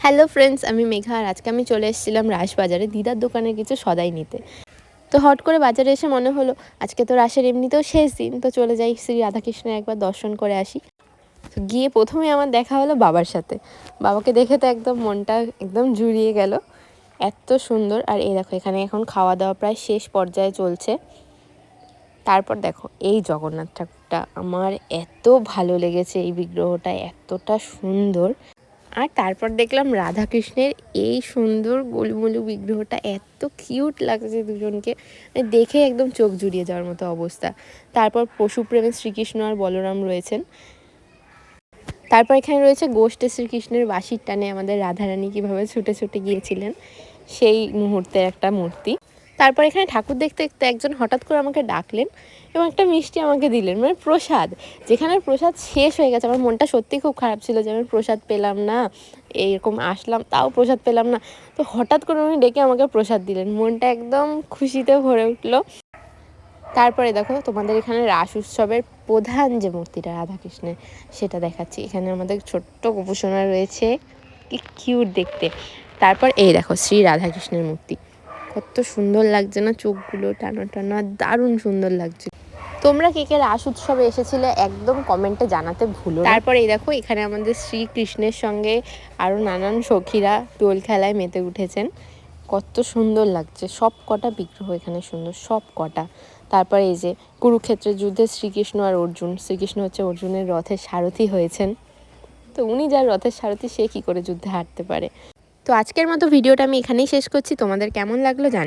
Hello friends, আমি মেঘা। আর আজকে আমি চলে এসেছিলাম রাসবাজারে দিদার দোকানে কিছু সদাই নিতে। তো হট করে বাজারে এসে মনে হলো আজকে তো রাসের এমনিতেও শেষ দিন, তো চলে যাই শ্রী রাধাকৃষ্ণের একবার দর্শন করে আসি। তো গিয়ে প্রথমে আমার দেখা হলো বাবার সাথে। বাবাকে দেখে তো একদম মনটা একদম জুড়িয়ে গেল, এত সুন্দর। আর এই দেখো, এখানে এখন খাওয়া দাওয়া প্রায় শেষ পর্যায়ে চলছে। তারপর দেখো এই জগন্নাথ ঠাকুরটা আমার এত ভালো লেগেছে, এই বিগ্রহটা এতটা সুন্দর। আর তারপর দেখলাম রাধাকৃষ্ণের এই সুন্দর গোলুমলু বিগ্রহটা, এত কিউট লাগছে দুজনকে, দেখে একদম চোখ জুড়িয়ে যাওয়ার মতো অবস্থা। তারপর পশুপ্রেমী শ্রীকৃষ্ণ আর বলরাম রয়েছেন। তারপর এখানে রয়েছে গোষ্ঠে শ্রীকৃষ্ণের বাঁশির টানে আমাদের রাধারানী কীভাবে ছুটে ছুটে গিয়েছিলেন, সেই মুহূর্তের একটা মূর্তি। তারপর এখানে ঠাকুর দেখতে দেখতে একজন হঠাৎ করে আমাকে ডাকলেন এবং একটা মিষ্টি আমাকে দিলেন, মানে প্রসাদ। যেখানে প্রসাদ শেষ হয়ে গেছে, আমার মনটা সত্যিই খুব খারাপ ছিল যে আমি প্রসাদ পেলাম না, এইরকম আসলাম তাও প্রসাদ পেলাম না। তো হঠাৎ করে উনি ডেকে আমাকে প্রসাদ দিলেন, মনটা একদম খুশিতে ভরে উঠলো। তারপরে দেখো তোমাদের এখানে রাস উৎসবের প্রধান যে মূর্তিটা রাধাকৃষ্ণের, সেটা দেখাচ্ছি। এখানে আমাদের ছোট্ট গোপুসোনা রয়েছে, কি কিউট দেখতে। তারপর এই দেখো শ্রী রাধাকৃষ্ণের মূর্তি, কত সুন্দর লাগছে না, চোখগুলো টানা টানা, দারুণ সুন্দর লাগছে। তোমরা কে কে রাস উৎসবে এসেছিলে একদম কমেন্টে জানাতে ভুলো না। তারপর এই দেখো, এখানে আমাদের শ্রীকৃষ্ণের সঙ্গে আরও নানান সখীরা দোল খেলায় মেতে উঠেছেন, কত সুন্দর লাগছে। সব কটা বিগ্রহ এখানে সুন্দর, সব কটা। তারপর এই যে কুরুক্ষেত্রের যুদ্ধে শ্রীকৃষ্ণ আর অর্জুন, শ্রীকৃষ্ণ হচ্ছে অর্জুনের রথের সারথি হয়েছেন। তো উনি যার রথের সারথি, সে কী করে যুদ্ধে হারতে পারে। তো আজকের মতো ভিডিওটা আমি এখানেই শেষ করছি। তোমাদের কেমন লাগলো জানি।